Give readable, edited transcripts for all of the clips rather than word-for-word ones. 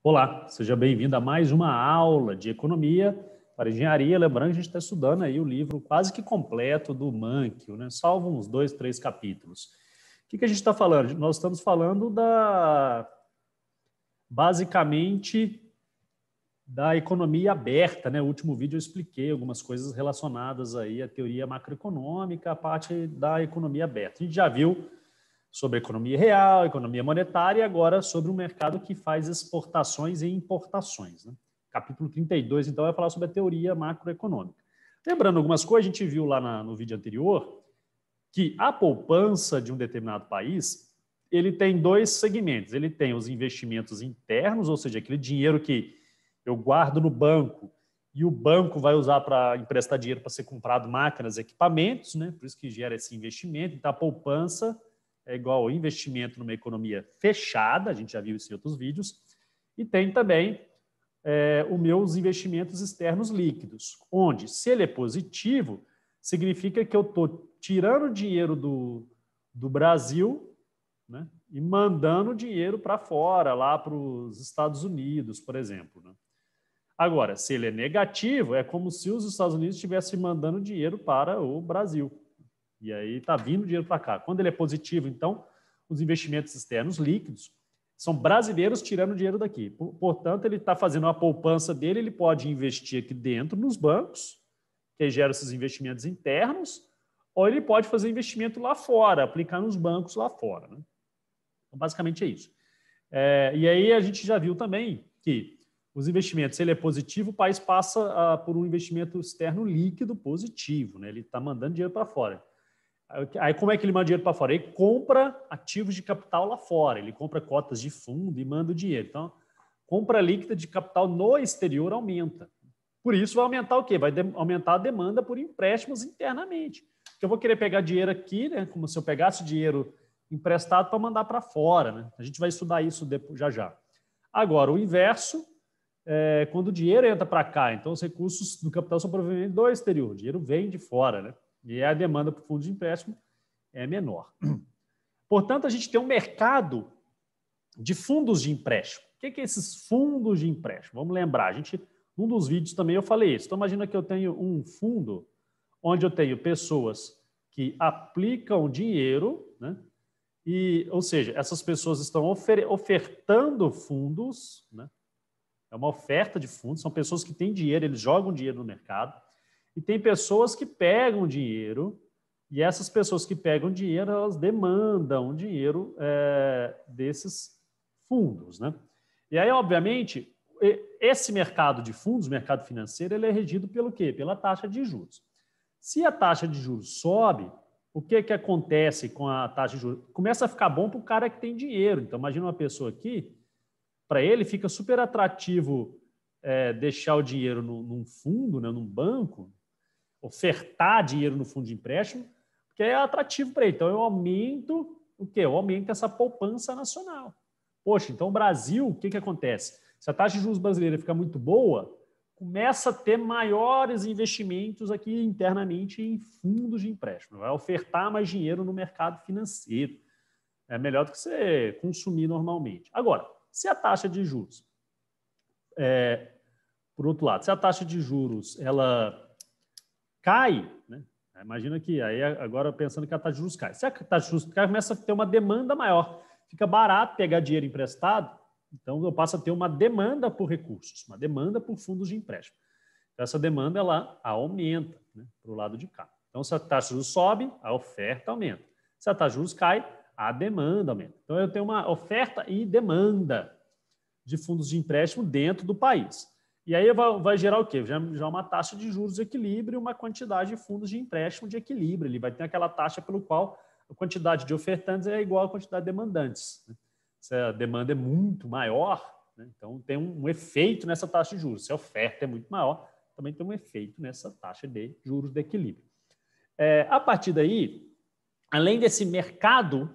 Olá, seja bem-vindo a mais uma aula de economia para engenharia. Lembrando que a gente está estudando aí o livro quase que completo do Mankiw, né? Salvo uns 2, 3 capítulos. O que a gente está falando? Nós estamos falando basicamente da economia aberta, né? No último vídeo eu expliquei algumas coisas relacionadas aí à teoria macroeconômica, a parte da economia aberta. A gente já viu sobre a economia real, economia monetária e agora sobre o mercado que faz exportações e importações, né? Capítulo 32, então, vai falar sobre a teoria macroeconômica. Lembrando algumas coisas, a gente viu lá no vídeo anterior que a poupança de um determinado país, ele tem dois segmentos. Ele tem os investimentos internos, ou seja, aquele dinheiro que eu guardo no banco e o banco vai usar para emprestar dinheiro para ser comprado máquinas, equipamentos, né? Por isso que gera esse investimento. Então, a poupança é igual ao investimento numa economia fechada, a gente já viu isso em outros vídeos, e tem também os meus investimentos externos líquidos, onde, se ele é positivo, significa que eu estou tirando dinheiro do Brasil, né, e mandando dinheiro para fora, lá para os Estados Unidos, por exemplo, né? Agora, se ele é negativo, é como se os Estados Unidos estivessem mandando dinheiro para o Brasil. E aí está vindo dinheiro para cá. Quando ele é positivo, então, os investimentos externos líquidos são brasileiros tirando dinheiro daqui. Portanto, ele está fazendo a poupança dele, ele pode investir aqui dentro nos bancos, que geram esses investimentos internos, ou ele pode fazer investimento lá fora, aplicar nos bancos lá fora, né? Então, basicamente é isso. E aí a gente já viu também que os investimentos, se ele é positivo, o país passa por um investimento externo líquido positivo, né? Ele está mandando dinheiro para fora. Aí como é que ele manda dinheiro para fora? Ele compra ativos de capital lá fora, ele compra cotas de fundo e manda o dinheiro. Então, compra líquida de capital no exterior aumenta. Por isso vai aumentar o quê? Vai aumentar a demanda por empréstimos internamente. Porque eu vou querer pegar dinheiro aqui, né? Como se eu pegasse dinheiro emprestado para mandar para fora, né? A gente vai estudar isso já já. Agora, o inverso, quando o dinheiro entra para cá, então os recursos do capital são provenientes do exterior, o dinheiro vem de fora, né? E a demanda por fundo de empréstimo é menor. Portanto, a gente tem um mercado de fundos de empréstimo. O que é esses fundos de empréstimo? Vamos lembrar, num dos vídeos também eu falei isso. Então, imagina que eu tenho um fundo onde eu tenho pessoas que aplicam dinheiro, né? Ou seja, essas pessoas estão ofertando fundos, né? É uma oferta de fundos, são pessoas que têm dinheiro, eles jogam dinheiro no mercado, e tem pessoas que pegam dinheiro, e essas pessoas que pegam dinheiro, elas demandam dinheiro desses fundos, né? E aí, obviamente, esse mercado de fundos, mercado financeiro, ele é regido pelo quê? Pela taxa de juros. Se a taxa de juros sobe, o que acontece com a taxa de juros? Começa a ficar bom para o cara que tem dinheiro. Então, imagina uma pessoa aqui, para ele fica super atrativo deixar o dinheiro num fundo, né, num banco, ofertar dinheiro no fundo de empréstimo, porque é atrativo para ele. Então, eu aumento o quê? Eu aumento essa poupança nacional. Poxa, então o Brasil, o que acontece? Se a taxa de juros brasileira ficar muito boa, começa a ter maiores investimentos aqui internamente em fundos de empréstimo. Vai ofertar mais dinheiro no mercado financeiro. É melhor do que você consumir normalmente. Agora, se a taxa de juros, por outro lado, se a taxa de juros ela cai, né? Imagina que aí agora pensando que a taxa de juros cai. Se a taxa de juros cai, começa a ter uma demanda maior. Fica barato pegar dinheiro emprestado, então eu passo a ter uma demanda por recursos, uma demanda por fundos de empréstimo. Então, essa demanda ela aumenta, né, para o lado de cá. Então, se a taxa de juros sobe, a oferta aumenta. Se a taxa de juros cai, a demanda aumenta. Então, eu tenho uma oferta e demanda de fundos de empréstimo dentro do país. E aí vai gerar o quê? Já uma taxa de juros de equilíbrio e uma quantidade de fundos de empréstimo de equilíbrio. Ele vai ter aquela taxa pelo qual a quantidade de ofertantes é igual à quantidade de demandantes, né? Se a demanda é muito maior, né, então tem um efeito nessa taxa de juros. Se a oferta é muito maior, também tem um efeito nessa taxa de juros de equilíbrio. A partir daí, além desse mercado,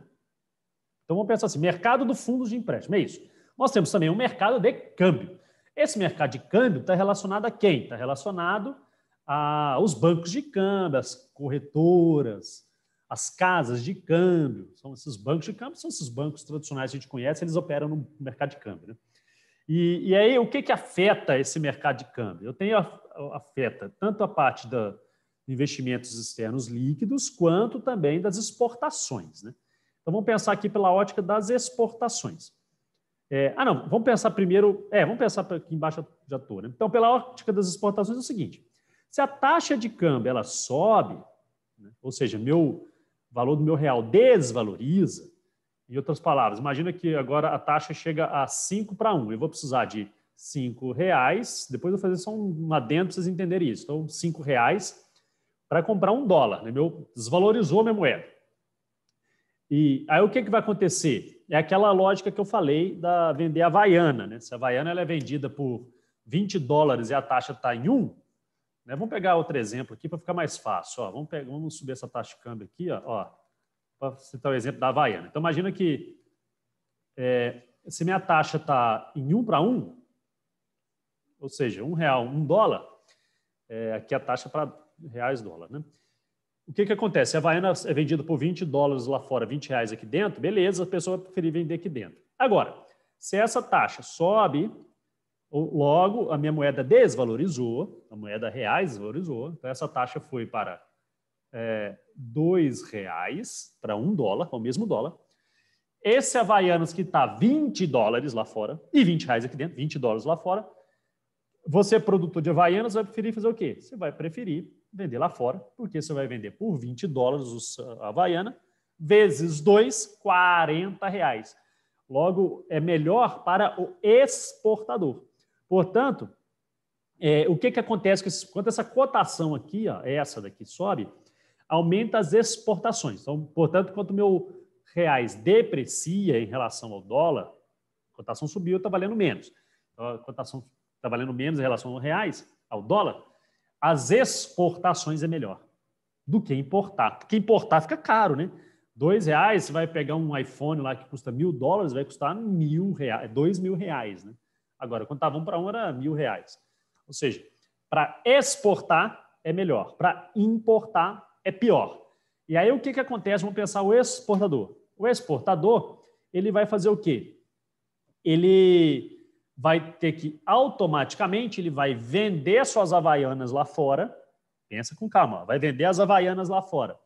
então vamos pensar assim, mercado do fundos de empréstimo, é isso. Nós temos também um mercado de câmbio. Esse mercado de câmbio está relacionado a quem? Está relacionado aos bancos de câmbio, às corretoras, as casas de câmbio. São esses bancos de câmbio, são esses bancos tradicionais que a gente conhece, eles operam no mercado de câmbio, né? E aí, o que afeta esse mercado de câmbio? Eu tenho afeta tanto a parte dos investimentos externos líquidos, quanto também das exportações, né? Então, vamos pensar aqui pela ótica das exportações. Não, vamos pensar primeiro... vamos pensar aqui embaixo, já estou, né? Então, pela ótica das exportações é o seguinte, se a taxa de câmbio ela sobe, né, ou seja, o valor do meu real desvaloriza, em outras palavras, imagina que agora a taxa chega a 5-1. Eu vou precisar de R$5, depois eu vou fazer só um adendo para vocês entenderem isso. Então, R$5 para comprar $1, né? Desvalorizou a minha moeda. E aí o que vai acontecer? É aquela lógica que eu falei da vender a Havaiana, né? Se a Havaiana ela é vendida por $20 e a taxa está em 1, né? Vamos pegar outro exemplo aqui para ficar mais fácil. Ó, vamos subir essa taxa de câmbio aqui, ó, para citar o exemplo da Havaiana. Então, imagina que se minha taxa está em 1-1, ou seja, R$1, $1, aqui a taxa para reais-dólar, né? O que acontece? A Havaiana é vendida por $20 lá fora, R$20 aqui dentro, beleza, a pessoa vai preferir vender aqui dentro. Agora, se essa taxa sobe, logo a minha moeda desvalorizou, a moeda reais desvalorizou, então essa taxa foi para R$2 para $1, o mesmo dólar. Esse Havaianas que está $20 lá fora e R$20 aqui dentro, $20 lá fora, você, produtor de Havaianas, vai preferir fazer o quê? Você vai preferir vender lá fora, porque você vai vender por $20 a Havaiana, vezes 2, R$40. Logo, é melhor para o exportador. Portanto, o que acontece quando essa cotação aqui, ó, essa daqui sobe, aumenta as exportações. Então, portanto, quanto o meu reais deprecia em relação ao dólar, a cotação subiu, está valendo menos. Então, a cotação está valendo menos em relação ao reais, ao dólar, as exportações é melhor do que importar. Porque importar fica caro, né? R$2, você vai pegar um iPhone lá que custa $1.000, vai custar R$2.000, né? Agora, quando estava 1-1 era R$1.000. Ou seja, para exportar é melhor, para importar é pior. E aí o que acontece? Vamos pensar o exportador. O exportador, ele vai fazer o quê? Ele vai ter que, automaticamente, ele vai vender suas Havaianas lá fora. Pensa com calma, vai vender as Havaianas lá fora.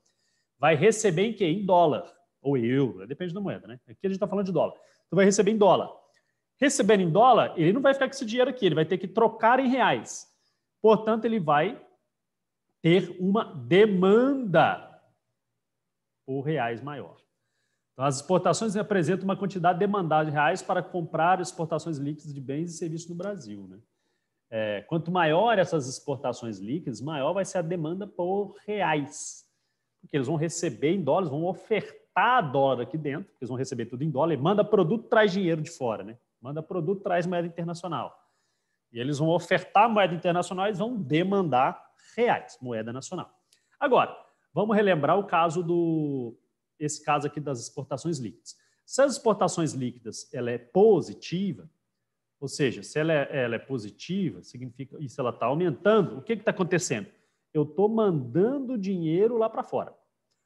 Vai receber em quê? Em dólar ou euro, depende da moeda, né? Aqui a gente está falando de dólar. Então vai receber em dólar. Recebendo em dólar, ele não vai ficar com esse dinheiro aqui, ele vai ter que trocar em reais. Portanto, ele vai ter uma demanda por reais maior. Então, as exportações representam uma quantidade demandada de reais para comprar exportações líquidas de bens e serviços no Brasil, né? Quanto maior essas exportações líquidas, maior vai ser a demanda por reais. Porque eles vão receber em dólares, vão ofertar dólar aqui dentro, porque eles vão receber tudo em dólar, e manda produto, traz dinheiro de fora, né? Manda produto, traz moeda internacional. E eles vão ofertar moeda internacional e eles vão demandar reais, moeda nacional. Agora, vamos relembrar o caso esse caso aqui das exportações líquidas. Se as exportações líquidas ela é positiva, ou seja, se ela é positiva, significa isso, ela está aumentando, o que está acontecendo? Eu estou mandando dinheiro lá para fora.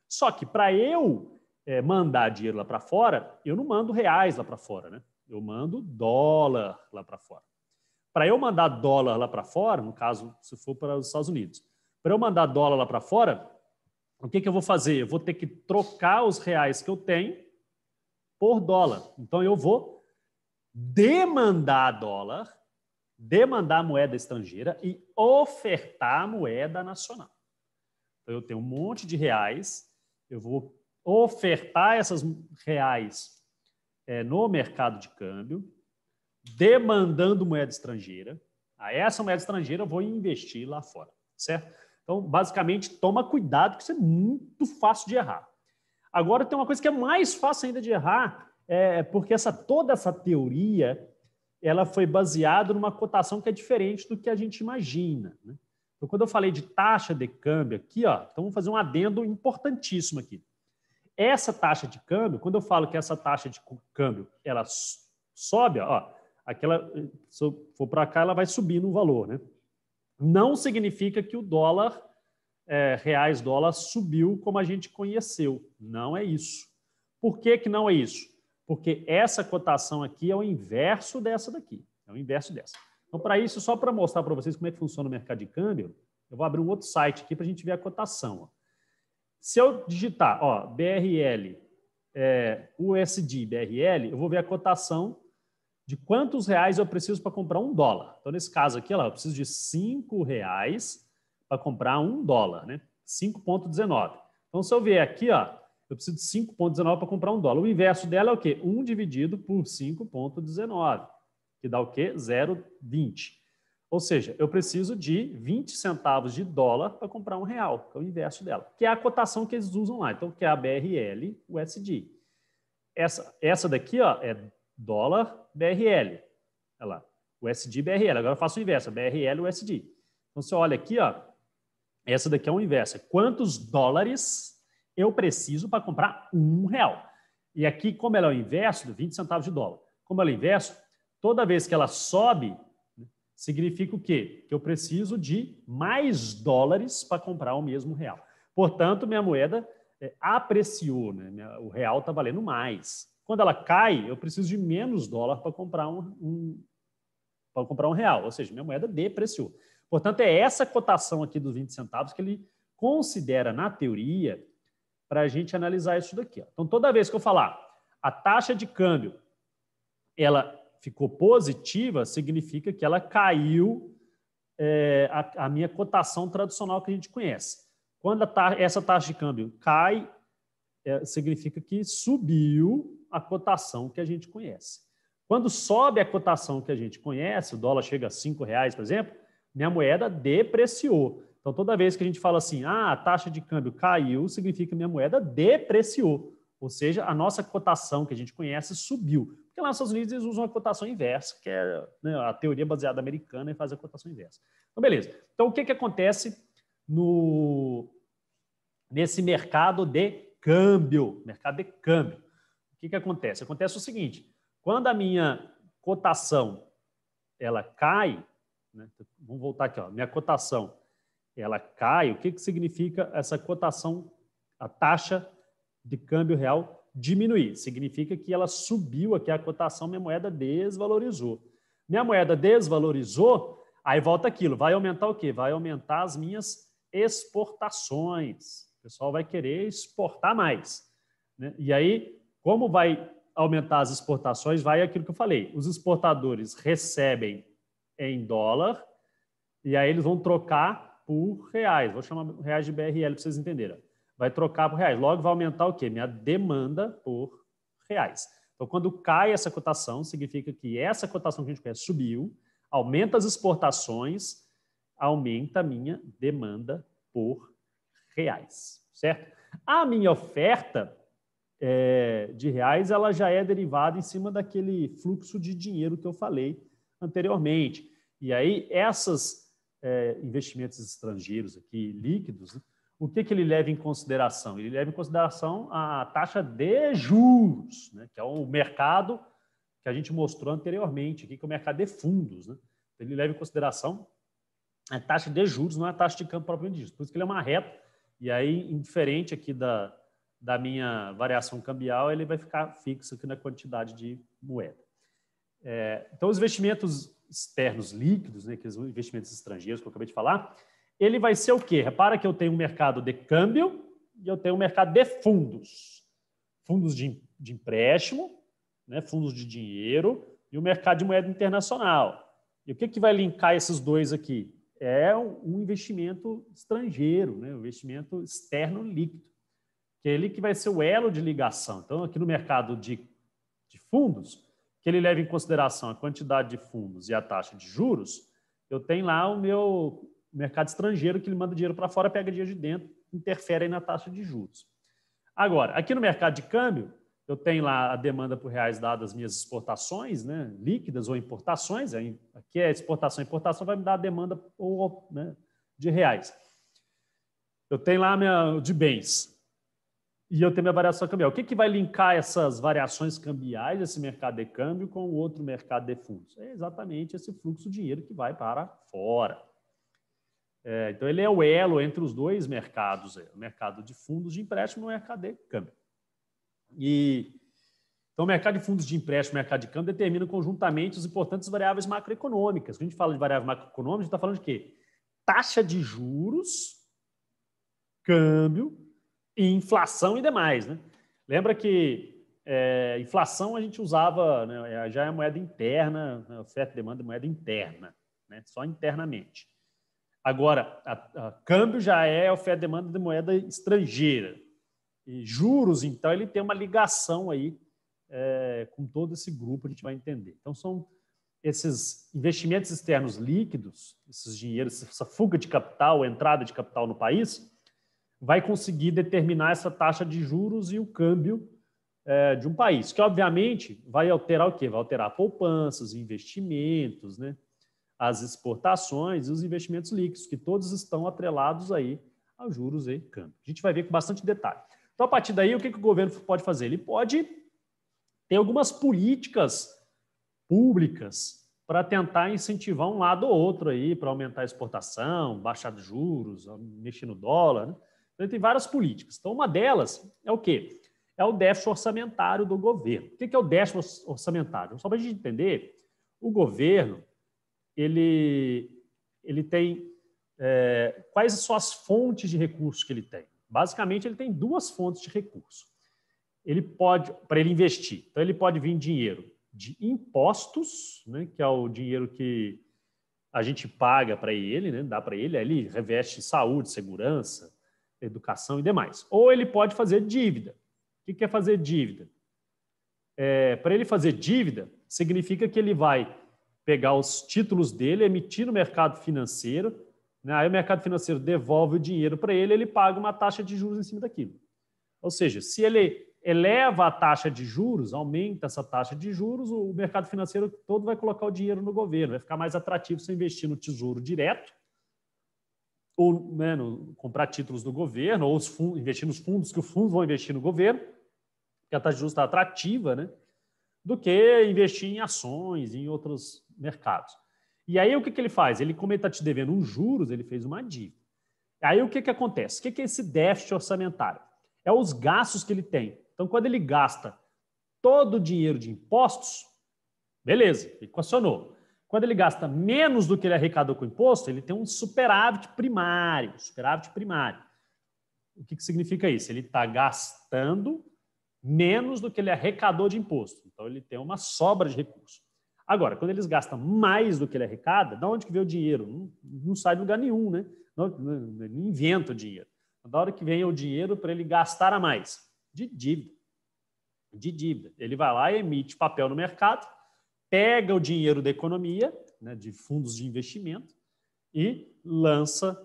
Só que para eu mandar dinheiro lá para fora, eu não mando reais lá para fora, né? Eu mando dólar lá para fora. Para eu mandar dólar lá para fora, no caso, se for para os Estados Unidos, para eu mandar dólar lá para fora, o que eu vou fazer? Eu vou ter que trocar os reais que eu tenho por dólar. Então, eu vou demandar dólar, demandar moeda estrangeira e ofertar moeda nacional. Então, eu tenho um monte de reais, eu vou ofertar essas reais no mercado de câmbio, demandando moeda estrangeira. A essa moeda estrangeira eu vou investir lá fora, certo? Então, basicamente, toma cuidado, que isso é muito fácil de errar. Agora, tem uma coisa que é mais fácil ainda de errar, porque toda essa teoria ela foi baseada numa cotação que é diferente do que a gente imagina, né? Então, quando eu falei de taxa de câmbio aqui, ó, então vamos fazer um adendo importantíssimo aqui. Essa taxa de câmbio, quando eu falo que essa taxa de câmbio ela sobe, ó, aquela, se eu for para cá, ela vai subir no valor, né? Não significa que o dólar, reais dólar, subiu como a gente conheceu. Não é isso. Por que não é isso? Porque essa cotação aqui é o inverso dessa daqui. É o inverso dessa. Então, para isso, só para mostrar para vocês como é que funciona o mercado de câmbio, eu vou abrir um outro site aqui para a gente ver a cotação. Ó. Se eu digitar BRL, USD, BRL, eu vou ver a cotação de quantos reais eu preciso para comprar $1. Então, nesse caso aqui, eu preciso de R$5 para comprar $1, né? 5,19. Então, se eu vier aqui, eu preciso de 5,19 para comprar $1. O inverso dela é o quê? 1 dividido por 5,19, que dá o quê? 0,20. Ou seja, eu preciso de 20 centavos de dólar para comprar R$1, que é o inverso dela, que é a cotação que eles usam lá. Então, que é a BRL USD. Essa daqui é dólar BRL. Olha lá, USD BRL. Agora eu faço o inverso, BRL USD. Então, você olha aqui, essa daqui é o inverso. Quantos dólares eu preciso para comprar R$1? E aqui, como ela é o inverso, 20 centavos de dólar. Como ela é o inverso, toda vez que ela sobe, significa o quê? Que eu preciso de mais dólares para comprar o mesmo real. Portanto, minha moeda apreciou, né? O real está valendo mais. Quando ela cai, eu preciso de menos dólar para comprar R$1, ou seja, minha moeda depreciou. Portanto, é essa cotação aqui dos 20 centavos que ele considera, na teoria, para a gente analisar isso daqui. Então, toda vez que eu falar a taxa de câmbio, ela ficou positiva, significa que ela caiu a minha cotação tradicional que a gente conhece. Quando essa taxa de câmbio cai, significa que subiu a cotação que a gente conhece. Quando sobe a cotação que a gente conhece, o dólar chega a R$5, por exemplo, minha moeda depreciou. Então, toda vez que a gente fala assim, a taxa de câmbio caiu, significa que minha moeda depreciou. Ou seja, a nossa cotação que a gente conhece subiu. Porque lá nos Estados Unidos eles usam a cotação inversa, que é, né, a teoria baseada americana e faz a cotação inversa. Então, beleza. Então, o que acontece nesse mercado de câmbio? Mercado de câmbio. O que acontece? Acontece o seguinte, quando a minha cotação ela cai, né, vamos voltar aqui, minha cotação ela cai, o que significa essa cotação, a taxa de câmbio real diminuir? Significa que ela subiu aqui a cotação, minha moeda desvalorizou. Minha moeda desvalorizou, aí volta aquilo, vai aumentar o quê? Vai aumentar as minhas exportações. O pessoal vai querer exportar mais, né? E aí, como vai aumentar as exportações, vai aquilo que eu falei. Os exportadores recebem em dólar e aí eles vão trocar por reais. Vou chamar reais de BRL para vocês entenderem. Vai trocar por reais. Logo vai aumentar o quê? Minha demanda por reais. Então, quando cai essa cotação, significa que essa cotação que a gente conhece subiu, aumenta as exportações, aumenta a minha demanda por reais, certo? A minha oferta de reais, ela já é derivada em cima daquele fluxo de dinheiro que eu falei anteriormente. E aí, esses investimentos estrangeiros aqui, líquidos, né, o que ele leva em consideração? Ele leva em consideração a taxa de juros, né, que é o mercado que a gente mostrou anteriormente, aqui, que é o mercado de fundos. Né? Ele leva em consideração a taxa de juros, não é a taxa de câmbio propriamente dito. Por isso que ele é uma reta, e aí, indiferente aqui da minha variação cambial, ele vai ficar fixo aqui na quantidade de moeda. Então, os investimentos externos líquidos, né, que são investimentos estrangeiros que eu acabei de falar, ele vai ser o quê? Repara que eu tenho um mercado de câmbio e eu tenho um mercado de fundos. Fundos de empréstimo, né, fundos de dinheiro e o mercado de moeda internacional. E o que vai linkar esses dois aqui? É um investimento estrangeiro, né, um investimento externo líquido, que é ele que vai ser o elo de ligação. Então, aqui no mercado de fundos, que ele leva em consideração a quantidade de fundos e a taxa de juros, eu tenho lá o meu mercado estrangeiro que ele manda dinheiro para fora, pega dinheiro de dentro, interfere aí na taxa de juros. Agora, aqui no mercado de câmbio, eu tenho lá a demanda por reais dadas as minhas exportações, né, líquidas ou importações. Aqui é exportação e importação, vai me dar a demanda né, de reais. Eu tenho lá de bens. E eu tenho minha variação cambial. O que vai linkar essas variações cambiais, esse mercado de câmbio, com o outro mercado de fundos? É exatamente esse fluxo de dinheiro que vai para fora. Então, ele é o elo entre os dois mercados, o mercado de fundos de empréstimo e o mercado de câmbio. E Então, o mercado de fundos de empréstimo e o mercado de câmbio determinam conjuntamente os importantes variáveis macroeconômicas. Quando a gente fala de variáveis macroeconômicas, a gente está falando de quê? Taxa de juros, câmbio, inflação e demais, né? Lembra que inflação a gente usava, né, já é moeda interna, né, oferta e demanda é moeda interna, né, só internamente. Agora, a câmbio já é oferta e demanda de moeda estrangeira. E juros, então, ele tem uma ligação aí com todo esse grupo, a gente vai entender. Então, são esses investimentos externos líquidos, esses dinheiros, essa fuga de capital, entrada de capital no país, vai conseguir determinar essa taxa de juros e o câmbio de um país, que, obviamente, vai alterar o quê? Vai alterar poupanças, investimentos, né? As exportações e os investimentos líquidos, que todos estão atrelados aí a juros e câmbio. A gente vai ver com bastante detalhe. Então, a partir daí, o que o governo pode fazer? Ele pode ter algumas políticas públicas para tentar incentivar um lado ou outro aí, para aumentar a exportação, baixar os juros, mexer no dólar, né? Então, ele tem várias políticas. Então, uma delas é o quê? É o déficit orçamentário do governo. O que é o déficit orçamentário? Só para a gente entender, o governo ele tem quais são as fontes de recursos que ele tem? Basicamente, ele tem duas fontes de recurso. Ele pode, para ele investir, então ele pode vir dinheiro de impostos, né, que é o dinheiro que a gente paga para ele, né, dá para ele, aí ele reveste saúde, segurança, educação e demais. Ou ele pode fazer dívida. O que é fazer dívida? Para ele fazer dívida, significa que ele vai pegar os títulos dele, emitir no mercado financeiro, né? Aí o mercado financeiro devolve o dinheiro para ele, ele paga uma taxa de juros em cima daquilo. Ou seja, se ele eleva a taxa de juros, aumenta essa taxa de juros, o mercado financeiro todo vai colocar o dinheiro no governo, vai ficar mais atrativo você investir no tesouro direto, ou, né, comprar títulos do governo, ou investir nos fundos que os fundos vão investir no governo, que a taxa de juros está atrativa, né? Do que investir em ações, em outros mercados. E aí o que ele faz? Ele, como ele está te devendo uns juros, ele fez uma dívida. Aí o que acontece? O que é esse déficit orçamentário? É os gastos que ele tem. Então, quando ele gasta todo o dinheiro de impostos, beleza, equacionou. Quando ele gasta menos do que ele arrecadou com imposto, ele tem um superávit primário. Superávit primário. O que significa isso? Ele está gastando menos do que ele arrecadou de imposto. Então, ele tem uma sobra de recurso. Agora, quando eles gastam mais do que ele arrecada, de onde que vem o dinheiro? Não sai de lugar nenhum, né? Não inventa o dinheiro. Da hora que vem o dinheiro para ele gastar a mais? De dívida. De dívida. Ele vai lá e emite papel no mercado, pega o dinheiro da economia, né, de fundos de investimento, e lança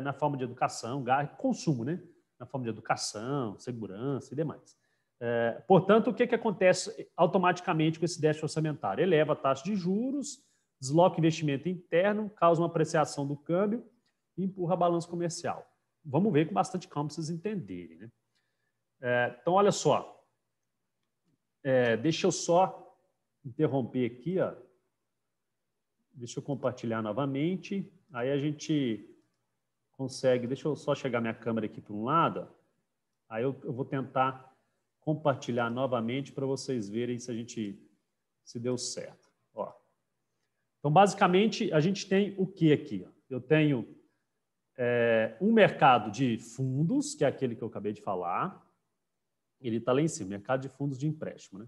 na forma de educação, consumo, né? Na forma de educação, segurança e demais. Portanto, o que acontece automaticamente com esse déficit orçamentário? Eleva a taxa de juros, desloca investimento interno, causa uma apreciação do câmbio e empurra a balança comercial. Vamos ver com bastante calma para vocês entenderem, né? Então, olha só. Deixa eu só interromper aqui, ó. Deixa eu compartilhar novamente. Aí a gente consegue... Deixa eu só chegar minha câmera aqui para um lado. Ó. Aí eu vou tentar compartilhar novamente para vocês verem se deu certo. Ó. Então, basicamente, a gente tem o que aqui? Ó? Eu tenho um mercado de fundos, que é aquele que eu acabei de falar. Ele está lá em cima, mercado de fundos de empréstimo, né?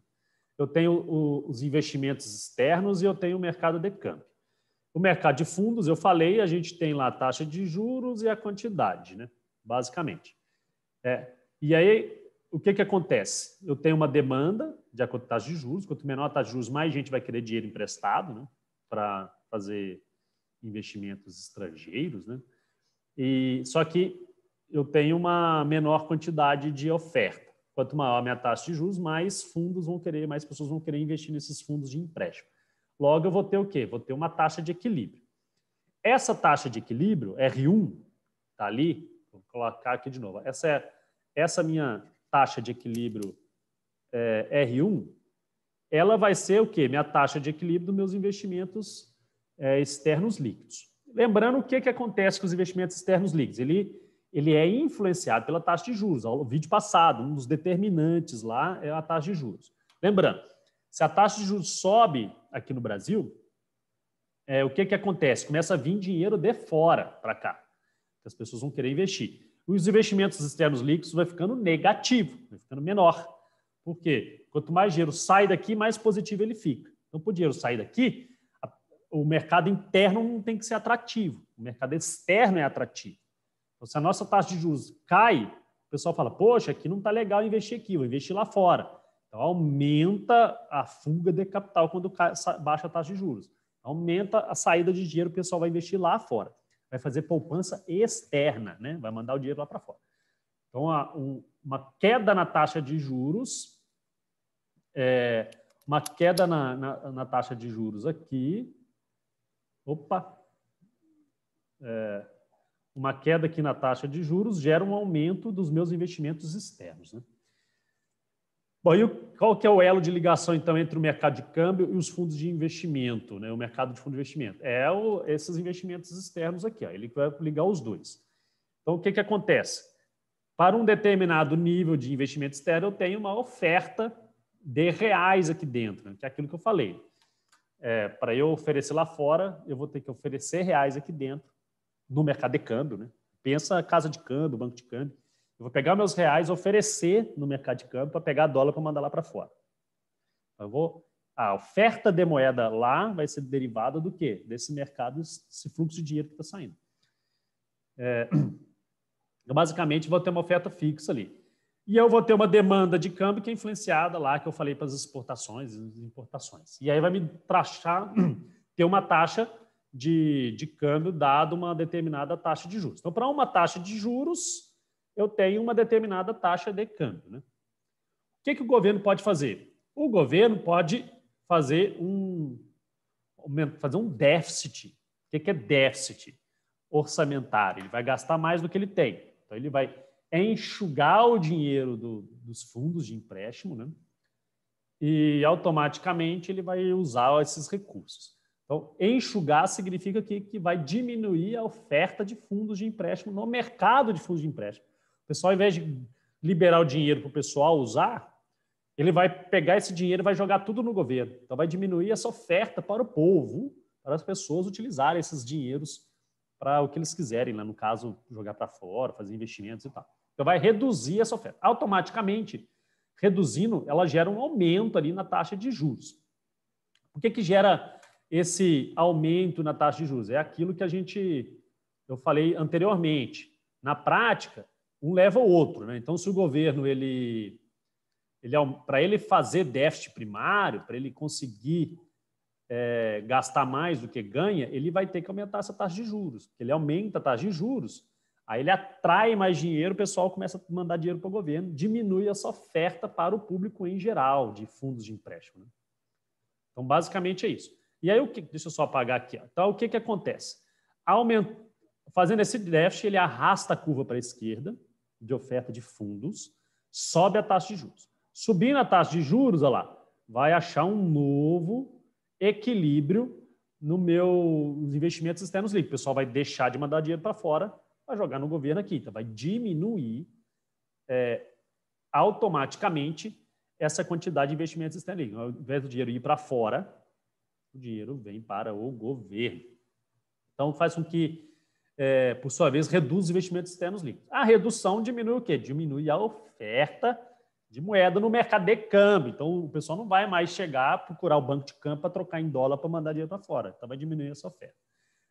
Eu tenho os investimentos externos e eu tenho o mercado de câmbio. O mercado de fundos, eu falei, a gente tem lá a taxa de juros e a quantidade, né? Basicamente. E aí, o que acontece? Eu tenho uma demanda de acordo com a taxa de juros. Quanto menor a taxa de juros, mais gente vai querer dinheiro emprestado, né? Para fazer investimentos estrangeiros, né? Só que eu tenho uma menor quantidade de oferta. Quanto maior a minha taxa de juros, mais fundos vão querer, mais pessoas vão querer investir nesses fundos de empréstimo. Logo, eu vou ter o quê? Vou ter uma taxa de equilíbrio. Essa taxa de equilíbrio, R1, está ali, vou colocar aqui de novo. Essa minha taxa de equilíbrio R1, ela vai ser o quê? Minha taxa de equilíbrio dos meus investimentos externos líquidos. Lembrando o que acontece com os investimentos externos líquidos. Ele é influenciado pela taxa de juros. O vídeo passado, um dos determinantes lá é a taxa de juros. Lembrando, se a taxa de juros sobe aqui no Brasil, o que acontece? Começa a vir dinheiro de fora para cá. As pessoas vão querer investir. Os investimentos externos líquidos vai ficando negativo, vai ficando menor. Por quê? Quanto mais dinheiro sai daqui, mais positivo ele fica. Então, para o dinheiro sair daqui, o mercado interno não tem que ser atrativo. O mercado externo é atrativo. Então, se a nossa taxa de juros cai, o pessoal fala, poxa, aqui não está legal investir aqui, vou investir lá fora. Então, aumenta a fuga de capital quando baixa a taxa de juros. Aumenta a saída de dinheiro, o pessoal vai investir lá fora. Vai fazer poupança externa, né? Vai mandar o dinheiro lá para fora. Então, uma queda na taxa de juros, uma queda na taxa de juros aqui, uma queda aqui na taxa de juros gera um aumento dos meus investimentos externos, né? Bom, e qual que é o elo de ligação, então, entre o mercado de câmbio e os fundos de investimento, né? O mercado de fundo de investimento? Esses investimentos externos aqui, ó, ele vai ligar os dois. Então, o que acontece? Para um determinado nível de investimento externo, eu tenho uma oferta de reais aqui dentro, né? Que é aquilo que eu falei. Para eu oferecer lá fora, eu vou ter que oferecer reais aqui dentro, no mercado de câmbio, né? Pensa a casa de câmbio, banco de câmbio. Eu vou pegar meus reais, oferecer no mercado de câmbio para pegar dólar para mandar lá para fora. A oferta de moeda lá vai ser derivada do quê? Desse mercado, esse fluxo de dinheiro que está saindo. Eu, basicamente, vou ter uma oferta fixa ali. E eu vou ter uma demanda de câmbio que é influenciada lá, que eu falei para as exportações e as importações. E aí vai me ter uma taxa de câmbio dado uma determinada taxa de juros. Então, para uma taxa de juros, eu tenho uma determinada taxa de câmbio, né? O que o governo pode fazer? O governo pode fazer um déficit. O que é déficit? Orçamentário. Ele vai gastar mais do que ele tem. Então, ele vai enxugar o dinheiro dos fundos de empréstimo, né? E, automaticamente, ele vai usar esses recursos. Então, enxugar significa que vai diminuir a oferta de fundos de empréstimo no mercado de fundos de empréstimo. O pessoal, ao invés de liberar o dinheiro para o pessoal usar, ele vai pegar esse dinheiro e vai jogar tudo no governo. Então, vai diminuir essa oferta para o povo, para as pessoas utilizarem esses dinheiros para o que eles quiserem, lá no caso, jogar para fora, fazer investimentos e tal. Então, vai reduzir essa oferta. Automaticamente, reduzindo, ela gera um aumento ali na taxa de juros. Por que gera esse aumento na taxa de juros? É aquilo que eu falei anteriormente. Na prática, um leva ao outro, né? Então, se o governo, para ele fazer déficit primário, para ele conseguir gastar mais do que ganha, ele vai ter que aumentar essa taxa de juros. Porque ele aumenta a taxa de juros, aí ele atrai mais dinheiro, o pessoal começa a mandar dinheiro para o governo, diminui essa oferta para o público em geral de fundos de empréstimo, né? Então, basicamente é isso. E aí, deixa eu só apagar aqui. Ó. Então, o que acontece? Fazendo esse déficit, ele arrasta a curva para a esquerda, de oferta de fundos, sobe a taxa de juros. Subindo a taxa de juros, olha lá, vai achar um novo equilíbrio nos meus investimentos externos líquidos. O pessoal vai deixar de mandar dinheiro para fora, vai jogar no governo aqui. Então, vai diminuir automaticamente essa quantidade de investimentos externos líquidos. Ao invés do dinheiro ir para fora, o dinheiro vem para o governo. Então, faz com que, por sua vez, reduz os investimentos externos líquidos. A redução diminui o quê? Diminui a oferta de moeda no mercado de câmbio. Então, o pessoal não vai mais chegar a procurar o banco de câmbio para trocar em dólar para mandar dinheiro para fora. Então, vai diminuir essa oferta.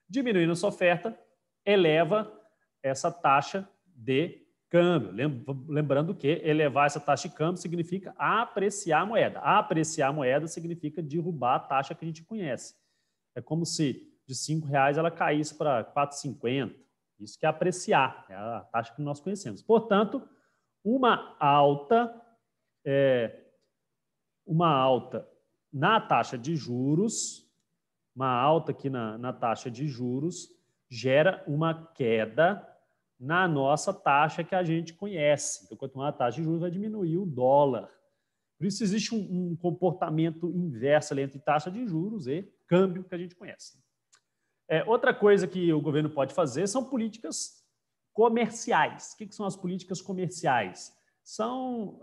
Diminuindo essa oferta, eleva essa taxa de câmbio. Lembrando que elevar essa taxa de câmbio significa apreciar a moeda. Apreciar a moeda significa derrubar a taxa que a gente conhece. É como se de R$5 ela caísse para 4,50. Isso que é apreciar, é a taxa que nós conhecemos. Portanto, uma alta na taxa de juros, uma alta aqui na taxa de juros, gera uma queda na nossa taxa que a gente conhece. Então, quanto mais a taxa de juros, vai diminuir o dólar. Por isso, existe um comportamento inverso ali entre taxa de juros e câmbio que a gente conhece. Outra coisa que o governo pode fazer são políticas comerciais. O que são as políticas comerciais? são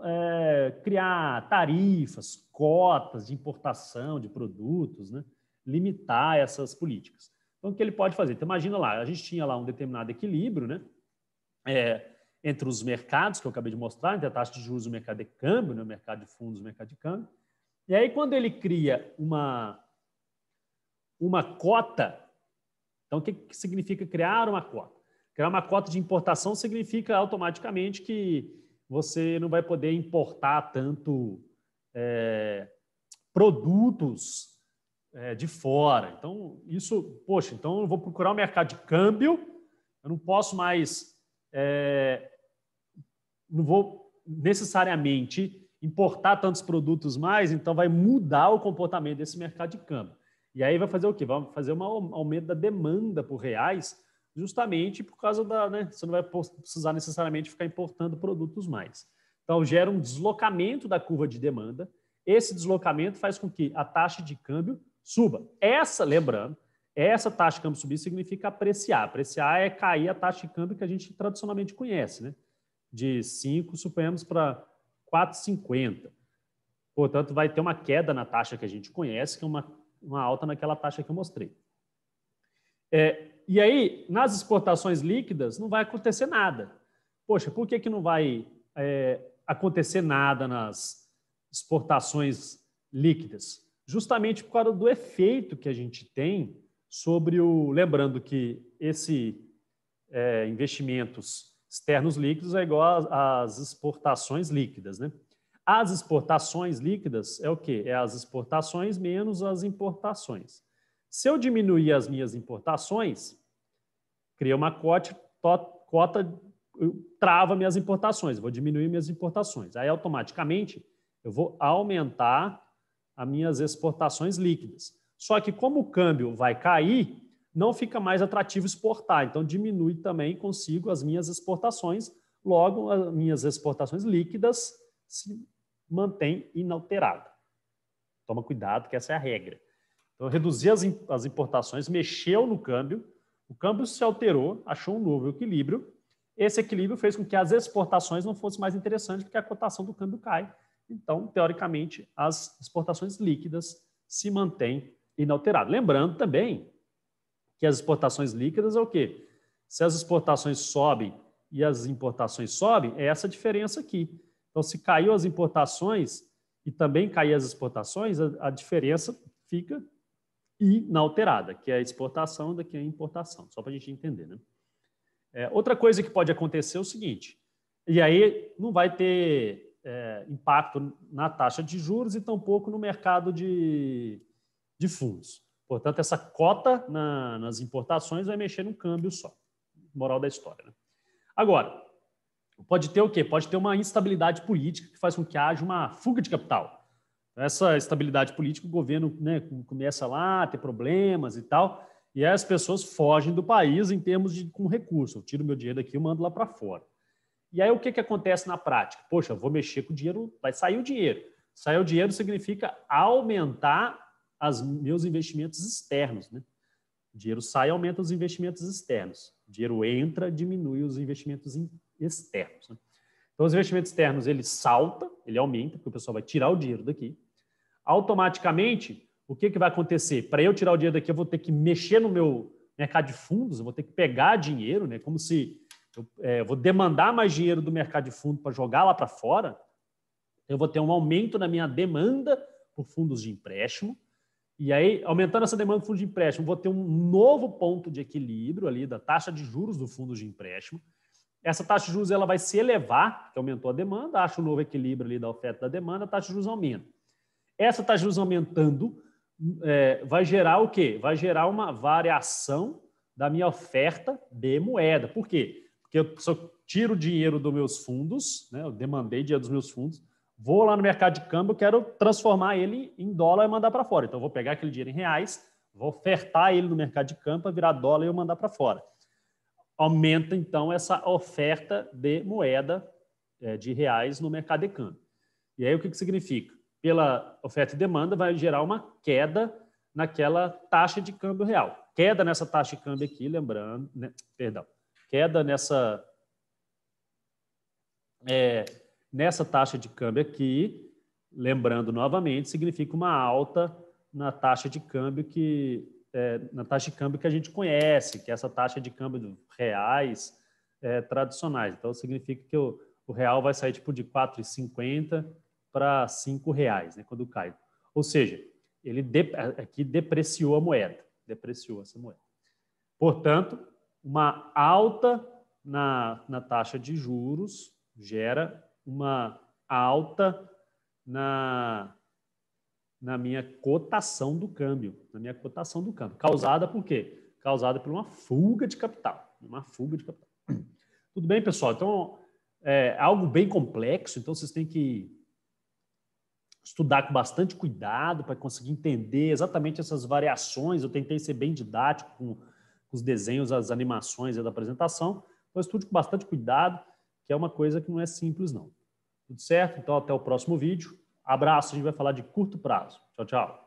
criar tarifas, cotas de importação de produtos, né? Limitar essas políticas. Então, o que ele pode fazer? Então, imagina lá, a gente tinha lá um determinado equilíbrio, né? Entre os mercados, que eu acabei de mostrar, entre a taxa de juros e o mercado de câmbio, né? O mercado de fundos e o mercado de câmbio. E aí, quando ele cria uma cota, então, o que significa criar uma cota? Criar uma cota de importação significa automaticamente que você não vai poder importar tanto produtos de fora. Então, isso, poxa, então eu vou procurar um mercado de câmbio, eu não posso mais, não vou necessariamente importar tantos produtos mais, então vai mudar o comportamento desse mercado de câmbio. E aí vai fazer o quê? Vai fazer um aumento da demanda por reais, justamente por causa da, né, você não vai precisar necessariamente ficar importando produtos mais. Então, gera um deslocamento da curva de demanda. Esse deslocamento faz com que a taxa de câmbio suba. Lembrando, essa taxa de câmbio subir significa apreciar. Apreciar é cair a taxa de câmbio que a gente tradicionalmente conhece, né? De 5, suponhamos, para 4,50. Portanto, vai ter uma queda na taxa que a gente conhece, que é uma alta naquela taxa que eu mostrei. E aí, nas exportações líquidas, não vai acontecer nada. Poxa, por que não vai acontecer nada nas exportações líquidas? Justamente por causa do efeito que a gente tem sobre o... Lembrando que investimentos externos líquidos é igual às exportações líquidas, né? As exportações líquidas é o quê? É as exportações menos as importações. Se eu diminuir as minhas importações, cria uma cota, trava minhas importações, vou diminuir minhas importações. Aí, automaticamente, eu vou aumentar as minhas exportações líquidas. Só que, como o câmbio vai cair, não fica mais atrativo exportar. Então, diminui também consigo as minhas exportações. Logo, as minhas exportações líquidas se mantêm inalteradas. Toma cuidado, que essa é a regra. Então, reduzir as importações, mexeu no câmbio, o câmbio se alterou, achou um novo equilíbrio. Esse equilíbrio fez com que as exportações não fossem mais interessantes, porque a cotação do câmbio cai. Então, teoricamente, as exportações líquidas se mantêm inalteradas. Lembrando também que as exportações líquidas é o quê? Se as exportações sobem e as importações sobem, é essa diferença aqui. Então, se caiu as importações e também cair as exportações, a diferença fica inalterada, que é a exportação daqui é a importação, só para a gente entender, né? Outra coisa que pode acontecer é o seguinte, e aí não vai ter impacto na taxa de juros e tampouco no mercado de fundos. Portanto, essa cota nas importações vai mexer no câmbio só. Moral da história, né? Agora, pode ter o quê? Pode ter uma instabilidade política que faz com que haja uma fuga de capital. Essa estabilidade política, o governo, né, começa lá a ter problemas e tal, e aí as pessoas fogem do país em termos com recurso. Eu tiro meu dinheiro daqui e mando lá para fora. E aí o que acontece na prática? Poxa, eu vou mexer com o dinheiro, vai sair o dinheiro. Sair o dinheiro significa aumentar meus investimentos externos, né? O dinheiro sai e aumenta os investimentos externos. O dinheiro entra, diminui os investimentos externos, né? Então, os investimentos externos, ele salta, ele aumenta, porque o pessoal vai tirar o dinheiro daqui. Automaticamente, o que vai acontecer? Para eu tirar o dinheiro daqui, eu vou ter que mexer no meu mercado de fundos, eu vou ter que pegar dinheiro, né? Como se eu vou demandar mais dinheiro do mercado de fundo para jogar lá para fora. Eu vou ter um aumento na minha demanda por fundos de empréstimo. E aí, aumentando essa demanda por fundos de empréstimo, vou ter um novo ponto de equilíbrio ali da taxa de juros do fundo de empréstimo. Essa taxa de juros ela vai se elevar, que aumentou a demanda, acha um novo equilíbrio ali da oferta e da demanda, a taxa de juros aumenta. Essa taxa de juros aumentando vai gerar o quê? Vai gerar uma variação da minha oferta de moeda. Por quê? Porque se eu tiro o dinheiro dos meus fundos, né, eu demandei dinheiro dos meus fundos, vou lá no mercado de câmbio, eu quero transformar ele em dólar e mandar para fora. Então, eu vou pegar aquele dinheiro em reais, vou ofertar ele no mercado de câmbio para virar dólar e eu mandar para fora. Aumenta, então, essa oferta de moeda de reais no mercado de câmbio. E aí, o que significa? Pela oferta e demanda, vai gerar uma queda naquela taxa de câmbio real. Queda nessa taxa de câmbio aqui, lembrando, né, queda nessa taxa de câmbio aqui, lembrando novamente, significa uma alta na taxa de câmbio que a gente conhece, que é essa taxa de câmbio de reais tradicionais. Então, significa que o real vai sair tipo de R$ 4,50 para R$ 5,00, né, quando cai. Ou seja, ele aqui depreciou a moeda, depreciou essa moeda. Portanto, uma alta na taxa de juros gera uma alta na minha cotação do câmbio, Causada por quê? Causada por uma fuga de capital. Tudo bem, pessoal? Então, é algo bem complexo, então vocês têm que estudar com bastante cuidado para conseguir entender exatamente essas variações. Eu tentei ser bem didático com os desenhos, as animações da apresentação, então estude com bastante cuidado, que é uma coisa que não é simples, não. Tudo certo? Então, até o próximo vídeo. Abraço, a gente vai falar de curto prazo. Tchau, tchau.